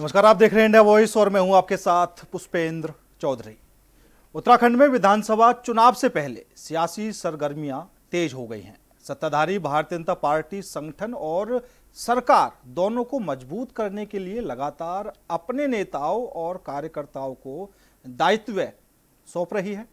नमस्कार, आप देख रहे हैं इंडिया वॉइस और मैं हूं आपके साथ पुष्पेंद्र चौधरी। उत्तराखंड में विधानसभा चुनाव से पहले सियासी सरगर्मियां तेज हो गई हैं। सत्ताधारी भारतीय जनता पार्टी संगठन और सरकार दोनों को मजबूत करने के लिए लगातार अपने नेताओं और कार्यकर्ताओं को दायित्व सौंप रही है।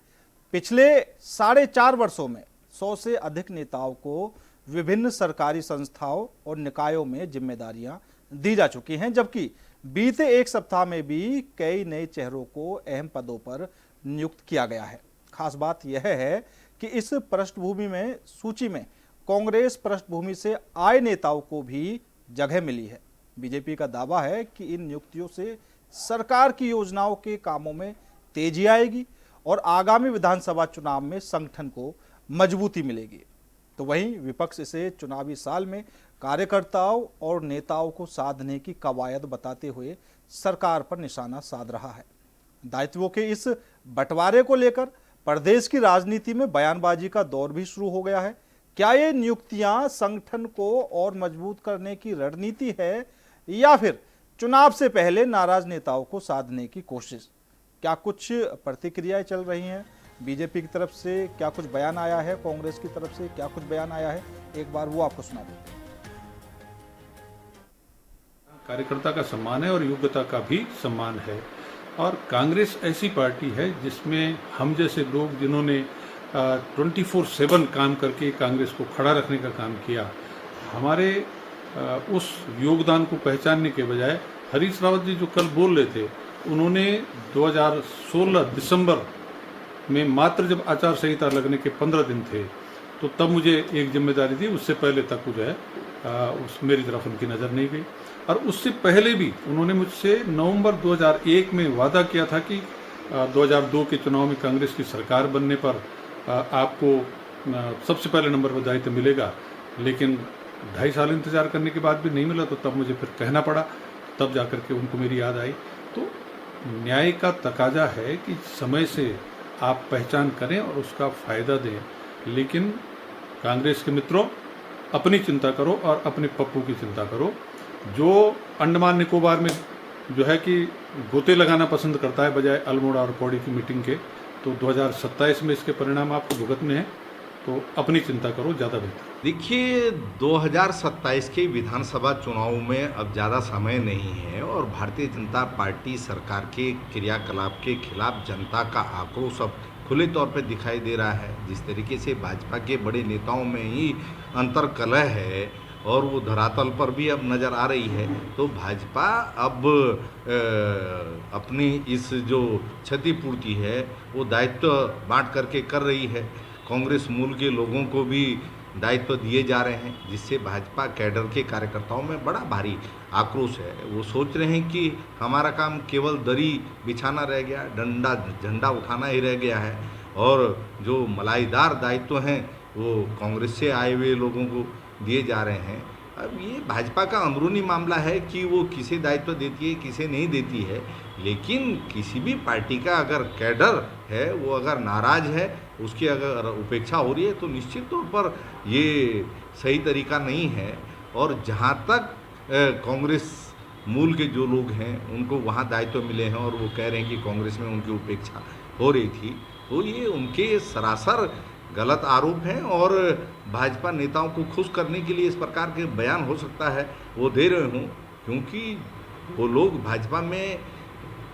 पिछले 4.5 वर्षों में 100 से अधिक नेताओं को विभिन्न सरकारी संस्थाओं और निकायों में जिम्मेदारियां दी जा चुकी हैं, जबकि बीते एक सप्ताह में भी कई नए चेहरों को अहम पदों पर नियुक्त किया गया है। खास बात यह है कि इस पृष्ठभूमि में सूची में कांग्रेस पृष्ठभूमि से आए नेताओं को भी जगह मिली है। बीजेपी का दावा है कि इन नियुक्तियों से सरकार की योजनाओं के कामों में तेजी आएगी और आगामी विधानसभा चुनाव में संगठन को मजबूती मिलेगी। तो वहीं विपक्ष इसे चुनावी साल में कार्यकर्ताओं और नेताओं को साधने की कवायद बताते हुए सरकार पर निशाना साध रहा है। दायित्वों के इस बंटवारे को लेकर प्रदेश की राजनीति में बयानबाजी का दौर भी शुरू हो गया है। क्या ये नियुक्तियां संगठन को और मजबूत करने की रणनीति है या फिर चुनाव से पहले नाराज नेताओं को साधने की कोशिश? क्या कुछ प्रतिक्रियाएं चल रही हैं? बीजेपी की तरफ से क्या कुछ बयान आया है, कांग्रेस की तरफ से क्या कुछ बयान आया है, एक बार वो आपको सुना देते हैं। कार्यकर्ता का सम्मान है और योग्यता का भी सम्मान है। और कांग्रेस ऐसी पार्टी है जिसमें हम जैसे लोग जिन्होंने 24/7 काम करके कांग्रेस को खड़ा रखने का काम किया, हमारे उस योगदान को पहचानने के बजाय हरीश रावत जी जो कल बोल रहे थे, उन्होंने 2016 दिसंबर में मात्र जब आचार संहिता लगने के 15 दिन थे तो तब मुझे एक जिम्मेदारी दी। उससे पहले तक जो है उस मेरी तरफ उनकी नज़र नहीं गई। और उससे पहले भी उन्होंने मुझसे नवंबर 2001 में वादा किया था कि 2002 के चुनाव में कांग्रेस की सरकार बनने पर आपको सबसे पहले नंबर पर दायित्व मिलेगा। लेकिन 2.5 साल इंतजार करने के बाद भी नहीं मिला, तो तब मुझे फिर कहना पड़ा, तब जाकर के उनको मेरी याद आई। तो न्याय का तकाजा है कि समय से आप पहचान करें और उसका फायदा दें। लेकिन कांग्रेस के मित्रों, अपनी चिंता करो और अपने पप्पू की चिंता करो। जो अंडमान निकोबार में जो है कि गोते लगाना पसंद करता है बजाय अल्मोड़ा और पौड़ी की मीटिंग के, तो 2027 में इसके परिणाम आपको भुगतने हैं। तो अपनी चिंता करो, ज़्यादा बेहतर। देखिए, 2027 के विधानसभा चुनाव में अब ज़्यादा समय नहीं है और भारतीय जनता पार्टी सरकार के क्रियाकलाप के खिलाफ जनता का आक्रोश अब खुले तौर पर दिखाई दे रहा है। जिस तरीके से भाजपा के बड़े नेताओं में ही अंतर्कलह है और वो धरातल पर भी अब नज़र आ रही है, तो भाजपा अब अपनी इस जो क्षतिपूर्ति है वो दायित्व बांट करके कर रही है। कांग्रेस मूल के लोगों को भी दायित्व दिए जा रहे हैं, जिससे भाजपा कैडर के कार्यकर्ताओं में बड़ा भारी आक्रोश है। वो सोच रहे हैं कि हमारा काम केवल दरी बिछाना रह गया, झंडा उठाना ही रह गया है और जो मलाईदार दायित्व हैं वो कांग्रेस से आए हुए लोगों को दिए जा रहे हैं। अब ये भाजपा का अंदरूनी मामला है कि वो किसे दायित्व देती है, किसे नहीं देती है। लेकिन किसी भी पार्टी का अगर कैडर है, वो अगर नाराज है, उसकी अगर उपेक्षा हो रही है, तो निश्चित तौर पर ये सही तरीका नहीं है। और जहाँ तक कांग्रेस मूल के जो लोग हैं उनको वहाँ दायित्व मिले हैं और वो कह रहे हैं कि कांग्रेस में उनकी उपेक्षा हो रही थी, तो ये उनके सरासर गलत आरोप हैं। और भाजपा नेताओं को खुश करने के लिए इस प्रकार के बयान हो सकता है वो दे रहे हूँ, क्योंकि वो लोग भाजपा में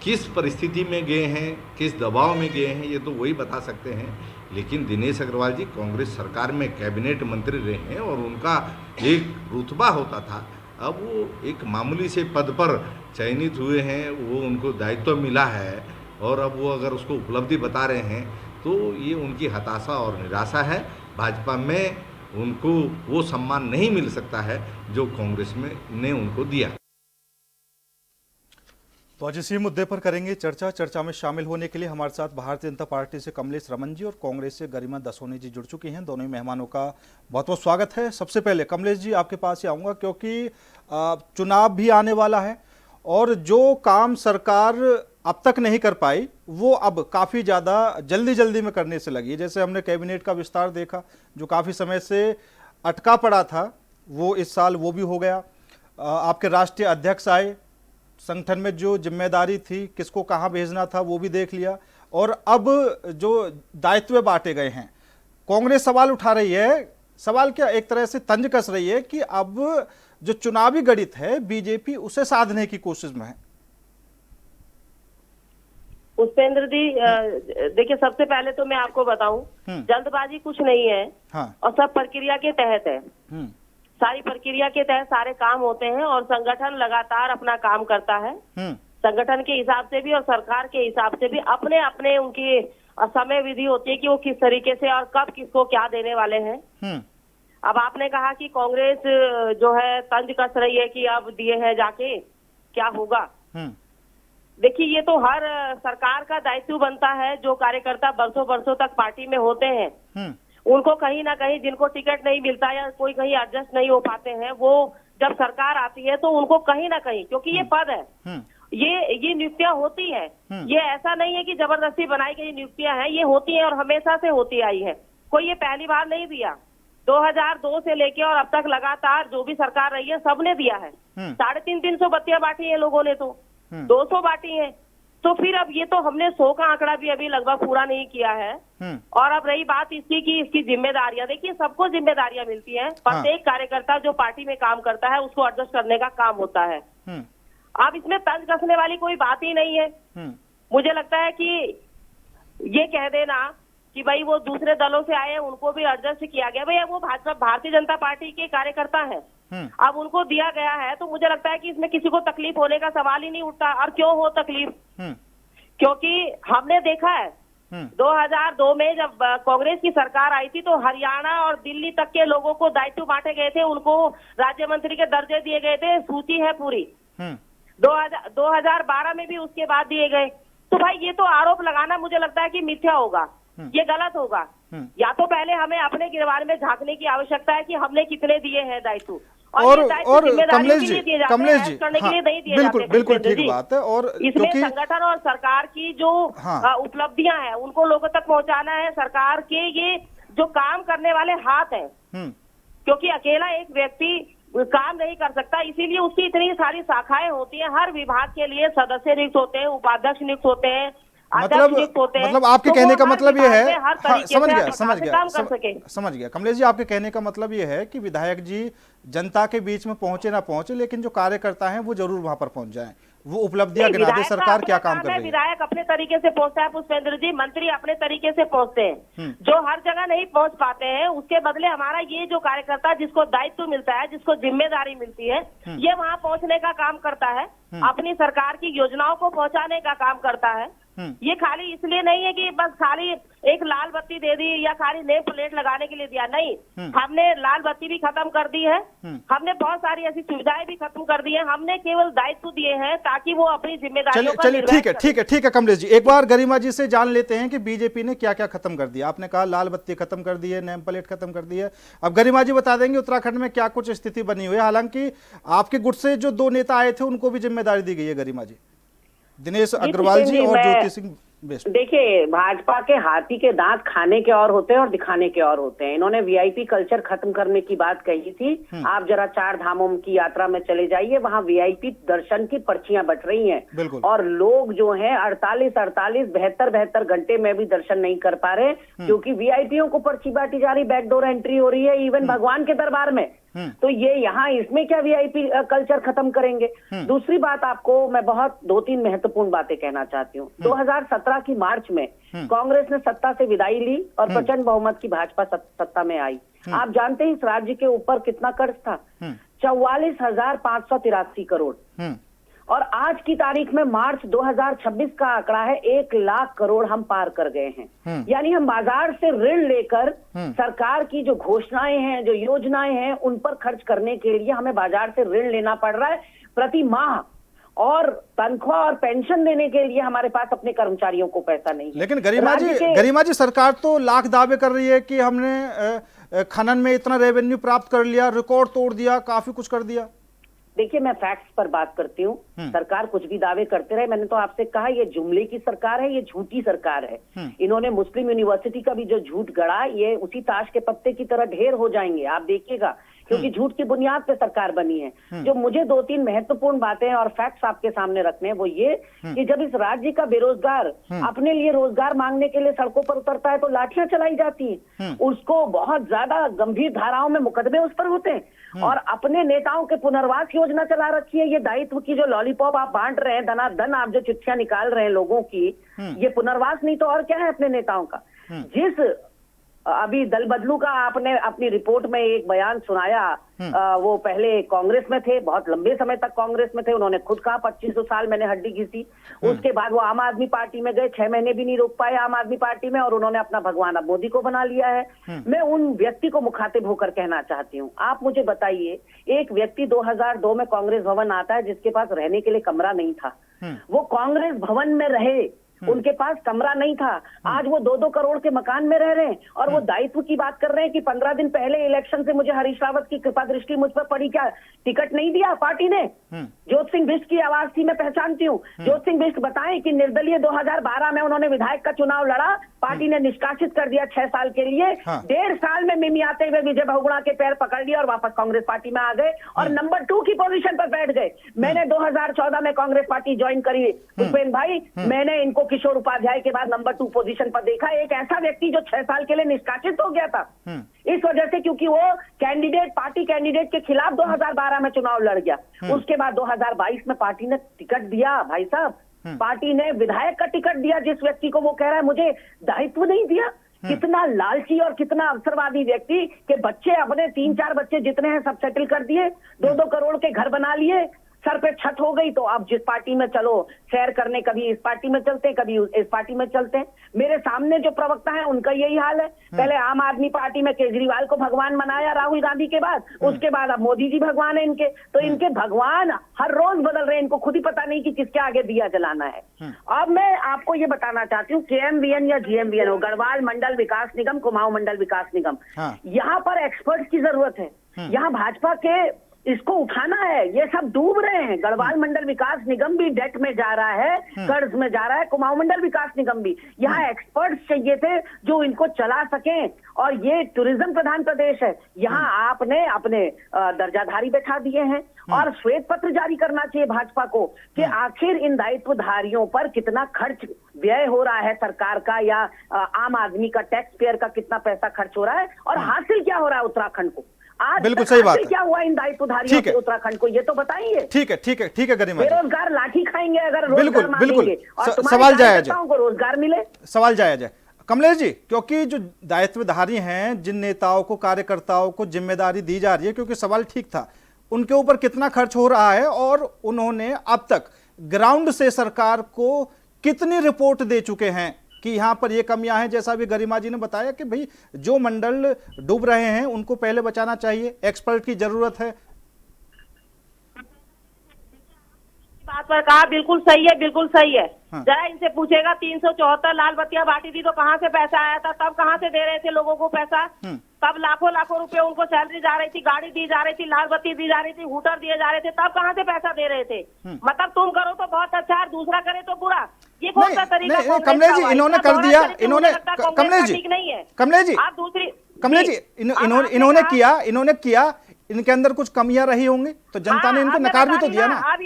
किस परिस्थिति में गए हैं, किस दबाव में गए हैं, ये तो वही बता सकते हैं। लेकिन दिनेश अग्रवाल जी कांग्रेस सरकार में कैबिनेट मंत्री रहे हैं और उनका एक रुतबा होता था। अब वो एक मामूली से पद पर चयनित हुए हैं, वो उनको दायित्व मिला है और अब वो अगर उसको उपलब्धि बता रहे हैं तो ये उनकी हताशा और निराशा है। भाजपा में उनको वो सम्मान नहीं मिल सकता है जो कांग्रेस में ने उनको दिया। तो आज इसी मुद्दे पर करेंगे चर्चा में शामिल होने के लिए हमारे साथ भारतीय जनता पार्टी से कमलेश रमन जी और कांग्रेस से गरिमा दसोनी जी जुड़ चुकी हैं। दोनों ही मेहमानों का बहुत बहुत स्वागत है। सबसे पहले कमलेश जी आपके पास ही आऊँगा, क्योंकि चुनाव भी आने वाला है और जो काम सरकार अब तक नहीं कर पाई वो अब काफ़ी ज़्यादा जल्दी में करने से लगी है। जैसे हमने कैबिनेट का विस्तार देखा जो काफ़ी समय से अटका पड़ा था, वो इस साल वो भी हो गया। आपके राष्ट्रीय अध्यक्ष आए, संगठन में जो जिम्मेदारी थी, किसको कहाँ भेजना था वो भी देख लिया, और अब जो दायित्व बांटे गए हैं, कांग्रेस सवाल उठा रही है, सवाल क्या एक तरह से तंज कस रही है कि अब जो चुनावी गणित है बीजेपी उसे साधने की कोशिश में है। पुष्पेंद्र जी, देखिए सबसे पहले तो मैं आपको बताऊं, जल्दबाजी कुछ नहीं है। हाँ। और सब प्रक्रिया के तहत है। सारी प्रक्रिया के तहत सारे काम होते हैं और संगठन लगातार अपना काम करता है। संगठन के हिसाब से भी और सरकार के हिसाब से भी अपने अपने उनकी समय विधि होती है कि वो किस तरीके से और कब किसको क्या देने वाले हैं। अब आपने कहा कि कांग्रेस जो है तंज कस रही है कि अब दिए हैं जाके क्या होगा। देखिए, ये तो हर सरकार का दायित्व बनता है। जो कार्यकर्ता बरसों बरसों तक पार्टी में होते हैं, उनको कहीं ना कहीं, जिनको टिकट नहीं मिलता या कोई कहीं एडजस्ट नहीं हो पाते हैं, वो जब सरकार आती है तो उनको कहीं ना कहीं, क्योंकि ये पद है, ये नियुक्तियां होती है। ये ऐसा नहीं है कि जबरदस्ती बनाई गई नियुक्तियां हैं, ये होती हैं और हमेशा से होती आई है। कोई ये पहली बार नहीं दिया। 2002 से लेके और अब तक लगातार जो भी सरकार रही है सबने दिया है। 350 बत्तियां बांटी है लोगों ने, तो 200 बांटी है। तो फिर अब ये तो हमने 100 का आंकड़ा भी अभी लगभग पूरा नहीं किया है। और अब रही बात इसकी कि इसकी जिम्मेदारियां, देखिए सबको जिम्मेदारियां मिलती हैं। प्रत्येक कार्यकर्ता जो पार्टी में काम करता है उसको एडजस्ट करने का काम होता है। अब इसमें तंज कसने वाली कोई बात ही नहीं है। मुझे लगता है कि ये कह देना कि भाई वो दूसरे दलों से आए, उनको भी एडजस्ट किया गया, भाई वो भाजपा भारतीय जनता पार्टी के कार्यकर्ता हैं, अब उनको दिया गया है, तो मुझे लगता है कि इसमें किसी को तकलीफ होने का सवाल ही नहीं उठता। और क्यों हो तकलीफ, क्योंकि हमने देखा है 2002 में जब कांग्रेस की सरकार आई थी तो हरियाणा और दिल्ली तक के लोगों को दायित्व बांटे गए थे, उनको राज्य मंत्री के दर्जे दिए गए थे, सूची है पूरी। 2012 में भी उसके बाद दिए गए। तो भाई ये तो आरोप लगाना मुझे लगता है कि मिथ्या होगा, ये गलत होगा। या तो पहले हमें अपने गिरबान में झांकने की आवश्यकता है कि हमने कितने दिए हैं दायित्व, और कमलेश जी, बिल्कुल ठीक बात है। और इसमें संगठन और सरकार की जो उपलब्धियां हैं उनको लोगों तक पहुंचाना है। सरकार के ये जो काम करने वाले हाथ हैं, क्योंकि अकेला एक व्यक्ति काम नहीं कर सकता, इसीलिए उसकी इतनी सारी शाखाएं होती हैं। हर विभाग के लिए सदस्य नियुक्त होते हैं, उपाध्यक्ष नियुक्त होते हैं, मतलब आपके कहने का मतलब ये है, समझ गया कमलेश जी, आपके कहने का मतलब ये है कि विधायक जी जनता के बीच में पहुंचे ना पहुंचे, लेकिन जो कार्यकर्ता हैं वो जरूर वहां पर पहुंच जाएं, वो उपलब्धियां गिना दे सरकार क्या काम कर रही है। विधायक अपने तरीके से पहुंचता है पुष्पेंद्र जी, मंत्री अपने तरीके से पहुंचते हैं। जो हर जगह नहीं पहुंच पाते हैं, उसके बदले हमारा ये जो कार्यकर्ता जिसको दायित्व मिलता है, जिसको जिम्मेदारी मिलती है, ये वहां पहुंचने का काम करता है, अपनी सरकार की योजनाओं को पहुंचाने का काम करता है। ये खाली इसलिए नहीं है कि बस खाली एक लाल बत्ती दे दी या खाली नेम प्लेट लगाने के लिए दिया, नहीं। हमने लाल बत्ती भी खत्म कर दी है, हमने बहुत सारी ऐसी सुविधाएं भी खत्म कर दी है। हमने केवल दायित्व दिए हैं ताकि वो अपनी जिम्मेदारियों का निर्वहन करें। ठीक है कमलेश जी, एक बार गरिमा जी से जान लेते हैं कि बीजेपी ने क्या क्या खत्म कर दिया। आपने कहा लाल बत्ती खत्म कर दी है, नेम प्लेट खत्म कर दी है, अब गरिमा जी बता देंगे उत्तराखंड में क्या कुछ स्थिति बनी हुई है। हालांकि आपके गुट से जो 2 नेता आए थे उनको भी जिम्मेदारी दी गई है, गरिमा जी, दिनेश अग्रवाल जी और ज्योति सिंह। देखिए, भाजपा के हाथी के दांत खाने के और होते हैं और दिखाने के और होते हैं। इन्होंने वीआईपी कल्चर खत्म करने की बात कही थी। आप जरा 4 धामों की यात्रा में चले जाइए, वहां वीआईपी दर्शन की पर्चियां बट रही हैं और लोग जो हैं 72 घंटे में भी दर्शन नहीं कर पा रहे, क्योंकि वीआईपीओ को पर्ची बांटी जा रही, बैकडोर एंट्री हो रही है इवन भगवान के दरबार में। तो ये यहाँ इसमें क्या वीआईपी कल्चर खत्म करेंगे। दूसरी बात, आपको मैं बहुत 2-3 महत्वपूर्ण बातें कहना चाहती हूँ। 2017 की मार्च में कांग्रेस ने सत्ता से विदाई ली और प्रचंड बहुमत की भाजपा सत्ता में आई। आप जानते हैं इस राज्य के ऊपर कितना कर्ज था, 44,583 करोड़। और आज की तारीख में मार्च 2026 का आंकड़ा है 1 लाख करोड़ हम पार कर गए हैं। यानी हम बाजार से ऋण लेकर सरकार की जो घोषणाएं हैं, जो योजनाएं हैं, उन पर खर्च करने के लिए हमें बाजार से ऋण लेना पड़ रहा है प्रति माह, और तनख्वाह और पेंशन देने के लिए हमारे पास अपने कर्मचारियों को पैसा नहीं। लेकिन गरिमा जी सरकार तो लाख दावे कर रही है कि हमने खनन में इतना रेवेन्यू प्राप्त कर लिया, रिकॉर्ड तोड़ दिया, काफी कुछ कर दिया। देखिए, मैं फैक्ट्स पर बात करती हूँ। सरकार कुछ भी दावे करते रहे, मैंने तो आपसे कहा ये जुमले की सरकार है, ये झूठी सरकार है। इन्होंने मुस्लिम यूनिवर्सिटी का भी जो झूठ गढ़ा, ये उसी ताश के पत्ते की तरह ढेर हो जाएंगे। आप देखिएगा क्योंकि झूठ की बुनियाद पे सरकार बनी है। जो मुझे 2-3 महत्वपूर्ण बातें और फैक्ट्स आपके सामने रखने हैं वो ये कि जब इस राज्य का बेरोजगार अपने लिए रोजगार मांगने के लिए सड़कों पर उतरता है तो लाठियां चलाई जाती हैं, उसको बहुत ज्यादा गंभीर धाराओं में मुकदमे उस पर होते हैं, और अपने नेताओं के पुनर्वास योजना चला रखी है। ये दायित्व की जो लॉलीपॉप आप बांट रहे हैं, धनाधन आप जो चिट्ठियां निकाल रहे हैं लोगों की, ये पुनर्वास नहीं तो और क्या है अपने नेताओं का। जिस अभी दल बदलू का आपने अपनी रिपोर्ट में एक बयान सुनाया, वो पहले कांग्रेस में थे, बहुत लंबे समय तक कांग्रेस में थे, उन्होंने खुद कहा 2500 साल मैंने हड्डी घिसी। उसके बाद वो आम आदमी पार्टी में गए, 6 महीने भी नहीं रुक पाए आम आदमी पार्टी में, और उन्होंने अपना भगवान अब मोदी को बना लिया है। मैं उन व्यक्ति को मुखातिब होकर कहना चाहती हूँ, आप मुझे बताइए, एक व्यक्ति 2002 में कांग्रेस भवन आता है जिसके पास रहने के लिए कमरा नहीं था, वो कांग्रेस भवन में रहे, उनके पास कमरा नहीं था, आज वो 2-2 करोड़ के मकान में रह रहे हैं, और वो दायित्व की बात कर रहे हैं कि 15 दिन पहले इलेक्शन से मुझे हरीश रावत की कृपा दृष्टि मुझ पर पड़ी, क्या टिकट नहीं दिया पार्टी ने? ज्योत सिंह बिष्ट की आवाज थी, मैं पहचानती हूँ। ज्योत सिंह बिष्ट बताएं कि निर्दलीय 2012 में उन्होंने विधायक का चुनाव लड़ा, पार्टी ने निष्कासित कर दिया 6 साल के लिए, 1.5 साल में मिमियाते हुए विजय बहुगुणा के पैर पकड़ लिया और वापस कांग्रेस पार्टी में आ गए और नंबर 2 की पोजीशन पर बैठ गए। मैंने 2014 में कांग्रेस पार्टी ज्वाइन करी, उपेंद्र भाई, मैंने इनको किशोर उपाध्याय के बाद नंबर 2 पोजीशन पर देखा, एक ऐसा व्यक्ति जो 6 साल के लिए निष्कासित हो गया था इस वजह से क्योंकि वो पार्टी कैंडिडेट के खिलाफ 2012 में चुनाव लड़ गया। उसके बाद 2022 में पार्टी ने टिकट दिया, भाई साहब, पार्टी ने विधायक का टिकट दिया जिस व्यक्ति को वो कह रहा है मुझे दायित्व नहीं दिया। कितना लालची और कितना अवसरवादी व्यक्ति के बच्चे, अपने 3-4 बच्चे जितने हैं सब सेटल कर दिए, 2-2 करोड़ के घर बना लिए, सर पे छत हो गई, तो अब जिस पार्टी में चलो सैर करने, कभी इस पार्टी में चलते हैं, कभी इस पार्टी में चलते हैं। मेरे सामने जो प्रवक्ता है उनका यही हाल है। पहले आम आदमी पार्टी में केजरीवाल को भगवान बनाया राहुल गांधी के बाद, उसके बाद अब मोदी जी भगवान है इनके, तो इनके भगवान हर रोज बदल रहे हैं, इनको खुद ही पता नहीं कि किसके आगे दिया जलाना है। अब मैं आपको ये बताना चाहती हूँ, KMVN या GMVN हो, गढ़वाल मंडल विकास निगम, कुमाऊं मंडल विकास निगम, यहाँ पर एक्सपर्ट्स की जरूरत है। यहाँ भाजपा के इसको उठाना है, ये सब डूब रहे हैं। गढ़वाल मंडल विकास निगम भी डेट में जा रहा है, कर्ज में जा रहा है, कुमाऊं मंडल विकास निगम भी। यहाँ एक्सपर्ट्स चाहिए थे जो इनको चला सकें, और ये टूरिज्म प्रधान प्रदेश है, यहाँ आपने अपने दर्जाधारी बैठा दिए हैं, और श्वेत पत्र जारी करना चाहिए भाजपा को कि आखिर इन दायित्वधारियों पर कितना खर्च व्यय हो रहा है सरकार का, या आम आदमी का, टैक्स पेयर का कितना पैसा खर्च हो रहा है, और हासिल क्या हो रहा है उत्तराखंड को। आज बिल्कुल सही बात है। क्या हुआ इन दायित्वधारियों से उत्तराखंड को, ये तो बताइए। ठीक है गरिमा जी। बेरोजगार लाठी खाएंगे अगर बिल्कुल और सवाल जायज है, को रोजगार मिले, सवाल जायज है। कमलेश जी, क्योंकि जो दायित्वधारी हैं, जिन नेताओं को, कार्यकर्ताओं को जिम्मेदारी दी जा रही है, क्योंकि सवाल ठीक था, उनके ऊपर कितना खर्च हो रहा है और उन्होंने अब तक ग्राउंड से सरकार को कितनी रिपोर्ट दे चुके हैं कि यहाँ पर ये कमियां हैं। जैसा भी गरिमा जी ने बताया कि भाई जो मंडल डूब रहे हैं उनको पहले बचाना चाहिए, एक्सपर्ट की जरूरत है। बात पर कहा, बिल्कुल सही है, बिल्कुल सही है। जरा इनसे पूछेगा 374 लाल बत्तियां बांटी थी तो कहाँ से पैसा आया था, तब कहाँ से दे रहे थे लोगों को पैसा, तब लाखों रुपए उनको सैलरी जा रही थी, गाड़ी दी जा रही थी, लाल बत्ती दी जा रही थी, हूटर दिए जा रहे थे, तब कहाँ से पैसा दे रहे थे। मतलब तुम करो तो बहुत अच्छा और दूसरा करे तो बुरा, ये कौन सा तरीका? कमलेश जी, इन्होंने कर दिया, इन्होंने, कमलेश जी, इन्होंने किया, इनके अंदर कुछ कमियां रही होंगी तो जनता ने इनको नकार भी तो दिया ना।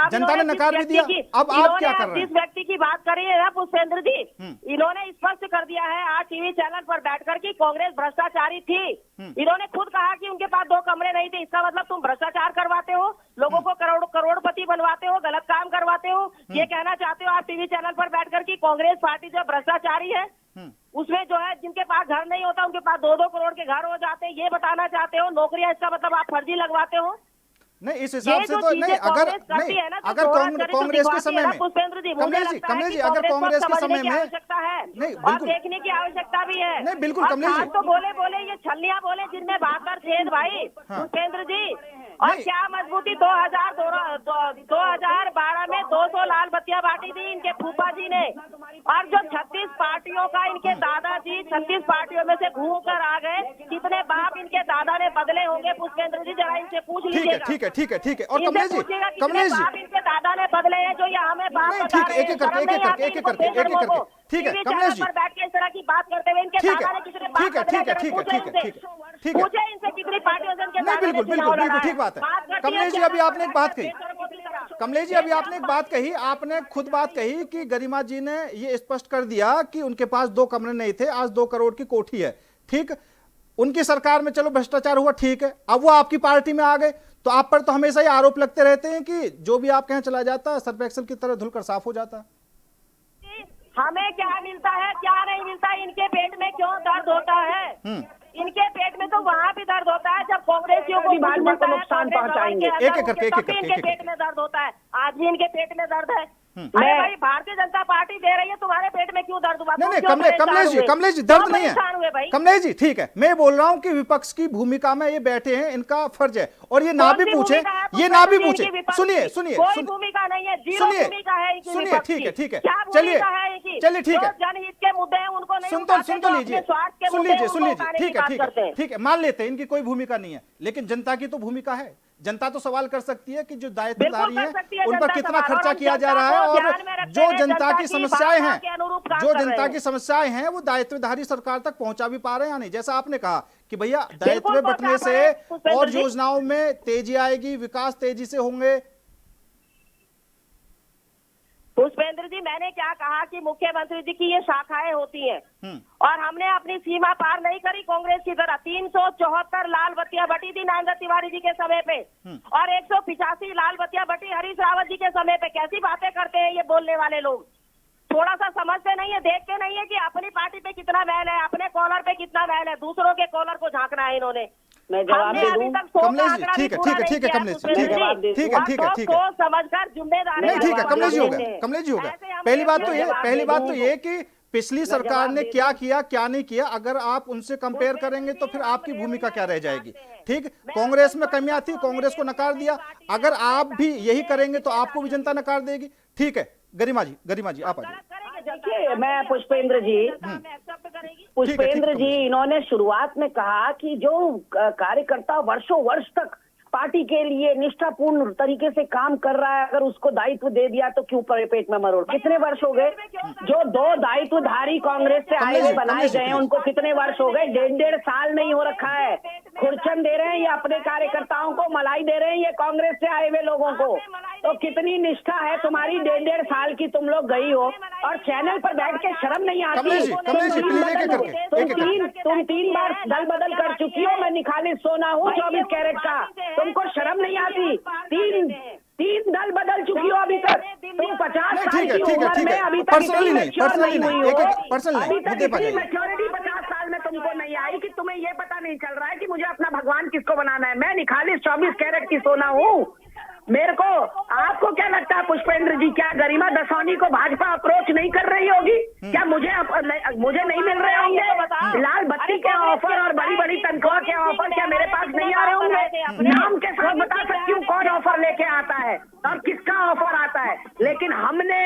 जनता ने नकार भी दिया, अब आप क्या कर रहे हैं? जिस व्यक्ति की बात कर रही है ना पुष्पेंद्र जी, इन्होंने स्पष्ट कर दिया है आज टीवी चैनल पर बैठकर कि कांग्रेस भ्रष्टाचारी थी। इन्होंने खुद कहा कि उनके पास 2 कमरे नहीं थे। इसका मतलब तुम भ्रष्टाचार करवाते हो, लोगों को करोड़पति बनवाते हो, गलत काम करवाते हो, ये कहना चाहते हो आप टीवी चैनल पर बैठकर कि कांग्रेस पार्टी जो भ्रष्टाचारी है, उसमें जो है जिनके पास घर नहीं होता उनके पास 2-2 करोड़ के घर हो जाते हैं, ये बताना चाहते हो। नौकरियां, इसका मतलब आप फर्जी लगवाते हो। नहीं, इस हिसाब से तो नहीं। अगर कांग्रेस के समय में, पुष्पेंद्र जी, कमलेश जी, अगर कांग्रेस के समय में आवश्यकता है, नहीं, और देखने की आवश्यकता भी है। नहीं, बिल्कुल कमलेश जी, तो बोले ये छलियां बोले जिनमें बाकर छेद भाई पुष्पेंद्र जी। और क्या मजबूती 2012 में 200 लाल बत्तियां बांटी थी इनके फूफा जी ने, और जो 36 पार्टियों का इनके दादाजी 36 पार्टियों में से घूम कर आ गए, कितने बाप इनके दादा ने बदले होंगे पुष्पेंद्र जी, जरा इनसे पूछ लीजिएगा। ठीक है। और कमलेश जी, इनके दादा ने बदले हैं जो ये हमें बाप बता रहे हैं। एक एक करके ठीक है कमलेश जी, बैठ के इस तरह की बात करते हुए इनके दादा ने कितने बाप बदले, ठीक है। पूछे इनसे कितने अपनी पार्टी के नहीं, बिल्कुल बिल्कुल बिल्कुल ठीक बात है। कमलेश जी, अभी आपने एक बात कही, कमलेश जी अभी आपने एक बात कही, आपने खुद बात कही कि गरिमा जी ने ये स्पष्ट कर दिया कि उनके पास 2 कमरे नहीं थे, आज 2 करोड़ की कोठी है। ठीक, उनकी सरकार में चलो भ्रष्टाचार हुआ, ठीक है, अब वो आपकी पार्टी में आ गए तो आप पर तो हमेशा ही आरोप लगते रहते हैं कि जो भी आप कहें चला जाता है, सर्फ एक्सेल की तरह धुलकर साफ हो जाता है। हमें क्या मिलता है क्या नहीं मिलता, इनके पेट में क्यों दर्द होता है? इनके पेट में तो वहाँ भी दर्द होता है जब कांग्रेसियों को भाजपा को नुकसान पहुंचाएंगे। एक एक करके इनके पेट में दर्द होता है, आज भी इनके पेट में दर्द है। अरे भाई, भारतीय जनता पार्टी दे रही है, तुम्हारे पेट में क्यों दर्द हुआ? नहीं, कमलेश जी दर्द नहीं है कमलेश जी, ठीक है, मैं बोल रहा हूं कि विपक्ष की भूमिका में ये बैठे हैं, इनका फर्ज है, और ये ना भी पूछे, ये ना भी पूछे, सुनिए सुनिए कोई भूमिका नहीं है, जीरो भूमिका है, सुनिए, ठीक है ठीक है, चलिए चलिए ठीक है, जनहित के मुद्दे हैं उनको नहीं सुन तो लीजिए, ठीक है ठीक है, मान लेते हैं इनकी कोई भूमिका नहीं है, लेकिन जनता की तो भूमिका है। जनता तो सवाल कर सकती है कि जो दायित्वधारी हैं उन पर कितना खर्चा किया जा रहा है, और जो जनता की समस्याएं हैं, जो जनता की समस्याएं हैं वो दायित्वधारी सरकार तक पहुंचा भी पा रहे हैं या नहीं। जैसा आपने कहा कि भैया दायित्व बंटने से और योजनाओं में तेजी आएगी, विकास तेजी से होंगे। पुष्पेंद्र जी, मैंने क्या कहा कि मुख्यमंत्री जी की ये शाखाएं होती हैं और हमने अपनी सीमा पार नहीं करी कांग्रेस की तरह। 374 लाल बत्तियां बटी थी नागेंद्र तिवारी जी के समय पे और 185 लाल बत्तियां बटी हरीश रावत जी के समय पे। कैसी बातें करते हैं ये बोलने वाले लोग, थोड़ा सा समझते नहीं है, देखते नहीं है कि अपनी पार्टी पे कितना मैल है, अपने कॉलर पे कितना मैल है, दूसरों के कॉलर को झांकना है इन्होंने। मैं जवाब दे दूं कमलेश जी, ठीक है कमलेश जी, ठीक है समझकर जिम्मेदार नहीं, ठीक है कमलेश जी हो गया, कमलेश जी हो गया। पहली बात तो ये कि पिछली सरकार ने क्या किया क्या नहीं किया, अगर आप उनसे कंपेयर करेंगे तो फिर आपकी भूमिका क्या रह जाएगी। ठीक, कांग्रेस में कमियां थी, कांग्रेस को नकार दिया, अगर आप भी यही करेंगे तो आपको भी जनता नकार देगी। ठीक है, गरिमा जी आप आइए। देखिए, मैं पुष्पेंद्र जी, इन्होंने शुरुआत में कहा कि जो कार्यकर्ता वर्षों वर्ष तक पार्टी के लिए निष्ठापूर्ण तरीके से काम कर रहा है, अगर उसको दायित्व दे दिया तो क्यों पेट में मरोड़। कितने वर्ष हो गए जो 2 दायित्वधारी कांग्रेस से आए हुए बनाए गए हैं, उनको कितने वर्ष हो गए? 1.5 साल नहीं हो रखा है। खुरचन दे रहे हैं ये अपने कार्यकर्ताओं को, मलाई दे रहे हैं ये कांग्रेस से आए हुए लोगों को। तो कितनी निष्ठा है तुम्हारी? 1.5 साल की तुम लोग गई हो और चैनल पर बैठ के शर्म नहीं आती? तुम 3 बार दल बदल कर चुकी हो। मैं निखालिस सोना हूँ 24 कैरेट का, तुमको शर्म नहीं आती? 3 दल बदल चुकी हो अभी तक। तुम 50 साल की उम्र में अभी तक पर्सनली नहीं, मैच्योरिटी 50 साल में तुमको नहीं आई कि तुम्हें ये पता नहीं चल रहा है कि मुझे अपना भगवान किसको बनाना है। मैं निखालिस 24 कैरेट की सोना हूँ। मेरे को, आपको क्या लगता है पुष्पेंद्र जी, क्या गरिमा दसौनी को भाजपा अप्रोच नहीं कर रही होगी? क्या मुझे नहीं मिल रहे होंगे लाल बत्ती के ऑफर और बड़ी बड़ी तनख्वाह के ऑफर? क्या मेरे पास नहीं आ रहे होंगे? नाम के साथ बता सकती हूँ कौन ऑफर लेके आता है और किसका ऑफर आता है। लेकिन हमने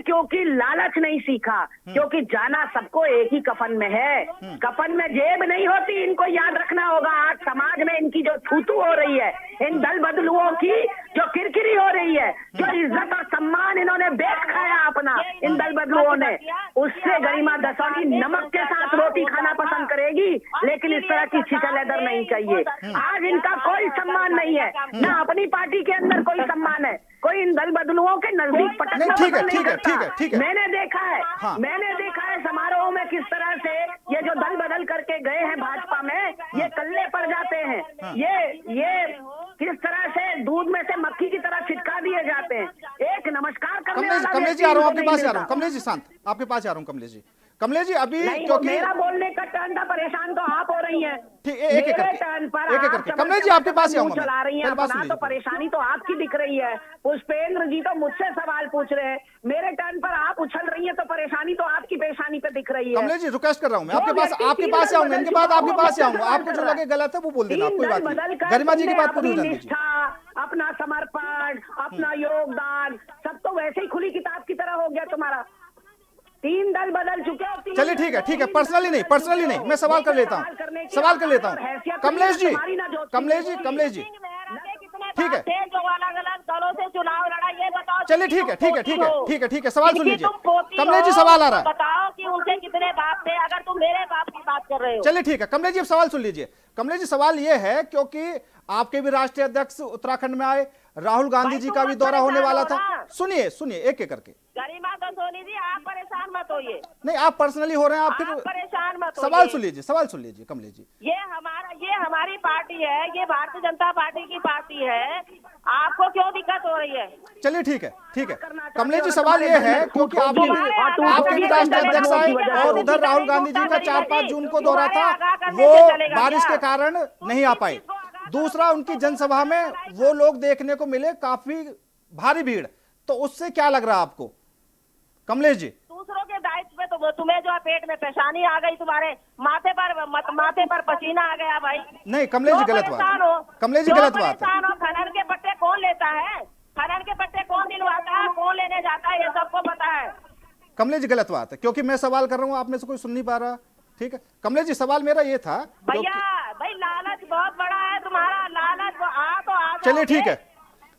क्योंकि लालच नहीं सीखा, क्योंकि जाना सबको एक ही कफन में है। कफन में जेब नहीं होती, इनको याद रखना होगा। आज समाज में इनकी जो थूथू हो रही है, इन दल बदलुओं की जो किरकिरी हो रही है, जो इज्जत और सम्मान इन्होंने बेच खाया अपना इन दल बदलुओं ने, उससे गरिमा दसौनी नमक के साथ रोटी खाना पसंद करेगी, लेकिन इस तरह की छिछलेदर नहीं चाहिए। आज इनका कोई सम्मान नहीं है, ना अपनी पार्टी के अंदर कोई सम्मान है, कोई इन दल बदलुओं के नजदीक पटकना ठीक है। मैंने देखा है समारोह में किस तरह से ये जो दल बदल करके गए हैं भाजपा में, ये कल्ले पड़ जाते हैं। ये किस तरह से दूध में से मक्खी की तरह छिटका दिए जाते हैं। एक नमस्कार करने वाला कमलेश जी आ रहा हूँ आपके पास, आ रहा हूँ कमलेश जी, शांत, आपके पास आ रहा हूँ कमलेश जी अभी, क्योंकि मेरा बोलने का टर्न था, परेशान तो आप हो रही हैं। एक टर्न पर कमलेश जी आपके पास आऊंगा, चला रही हैं अपना, तो परेशानी तो आपकी दिख रही है। पुष्पेंद्र जी तो मुझसे सवाल पूछ रहे हैं, मेरे टर्न पर आप उछल रही हैं, तो परेशानी तो आपकी पेशानी पे दिख रही है। कमलेश जी रिक्वेस्ट कर रहा हूँ, मैं आपके पास आऊंगा, इनके बाद आपके पास आऊंगा। आपको जो लगे गलत है वो बोल देना, कोई बात नहीं। गरिमा जी की बात पूरी हो जाती है। अपना समर्पण, अपना योगदान सब तो वैसे ही खुली किताब की तरह हो गया तुम्हारा। 3 दल बदल चुके हो। चलिए ठीक है, पर्सनली नहीं, मैं सवाल कर लेता हूँ। कमलेश जी ठीक है, जो अलग अलग दलों से चुनाव लड़ा, ये बताओ। चलिए ठीक है, सवाल सुन लीजिए। कमलेश जी सवाल आ रहा है, बताओ कि उनके कितने अपने बाप से, अगर तुम मेरे बाप की बात कर रहे हो। चलिए ठीक है कमलेश जी, अब सवाल सुन लीजिए। कमलेश जी, सवाल ये है क्योंकि आपके भी राष्ट्रीय अध्यक्ष उत्तराखंड में आए, राहुल गांधी जी का भी दौरा होने वाला था। सुनिए सुनिए एक एक करके। गरिमा तो सोनी जी, आप परेशान मत होइए। नहीं, आप पर्सनली हो रहे हैं, आप आप फिर परेशान मत होइए। सवाल सुन लीजिए, सवाल सुन लीजिए कमलेश जी। ये हमारी पार्टी है, ये भारतीय जनता पार्टी की पार्टी है, आपको क्यों दिक्कत हो रही है? चलिए ठीक है ठीक है कमलेश जी, सवाल ये है क्योंकि आपके भी राष्ट्रीय अध्यक्ष आए और उधर राहुल गांधी जी का 4-5 जून को दौरा था, वो बारिश के कारण नहीं आ पाए। दूसरा, उनकी जनसभा में वो लोग देखने को मिले काफी भारी भीड़, तो उससे क्या लग रहा है आपको कमलेश जी? दूसरों के दायित्व पे तो तुम्हें जो है पेट में परेशानी आ गई, तुम्हारे माथे पर पसीना आ गया भाई। नहीं कमलेश जी, गलत बात। कमलेश जी, गलत बात है। खनन के पट्टे कौन लेता है? खनन के पट्टे कौन दिलवाता है, कौन लेने जाता है, ये सबको पता है। कमलेश जी, गलत बात है, क्योंकि मैं सवाल कर रहा हूं, आप में से कोई सुन नहीं पा रहा। ठीक है कमलेश जी, सवाल मेरा ये था भैया, भाई लालच बहुत बड़ा है तुम्हारा, लालच आ चलिए ठीक है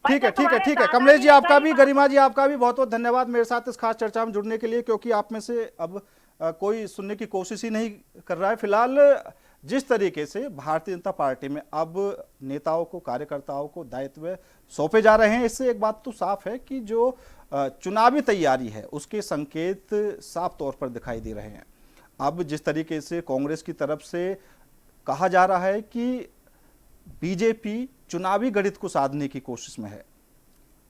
ठीक है ठीक है ठीक है कमलेश जी, आपका भी, गरिमा जी आपका भी बहुत बहुत धन्यवाद मेरे साथ इस खास चर्चा में जुड़ने के लिए, क्योंकि आप में से अब कोई सुनने की कोशिश ही नहीं कर रहा है। फिलहाल जिस तरीके से भारतीय जनता पार्टी में अब नेताओं को, कार्यकर्ताओं को दायित्व सौंपे जा रहे हैं, इससे एक बात तो साफ है कि जो चुनावी तैयारी है उसके संकेत साफ तौर पर दिखाई दे रहे हैं। अब जिस तरीके से कांग्रेस की तरफ से कहा जा रहा है कि बीजेपी चुनावी गणित को साधने की कोशिश में है,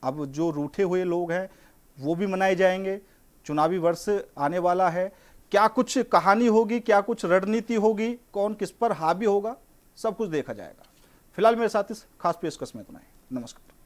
अब जो रूठे हुए लोग हैं वो भी मनाए जाएंगे, चुनावी वर्ष आने वाला है, क्या कुछ कहानी होगी, क्या कुछ रणनीति होगी, कौन किस पर हावी होगा, सब कुछ देखा जाएगा। फिलहाल मेरे साथ इस खास पेशकश में इतना ही। नमस्कार।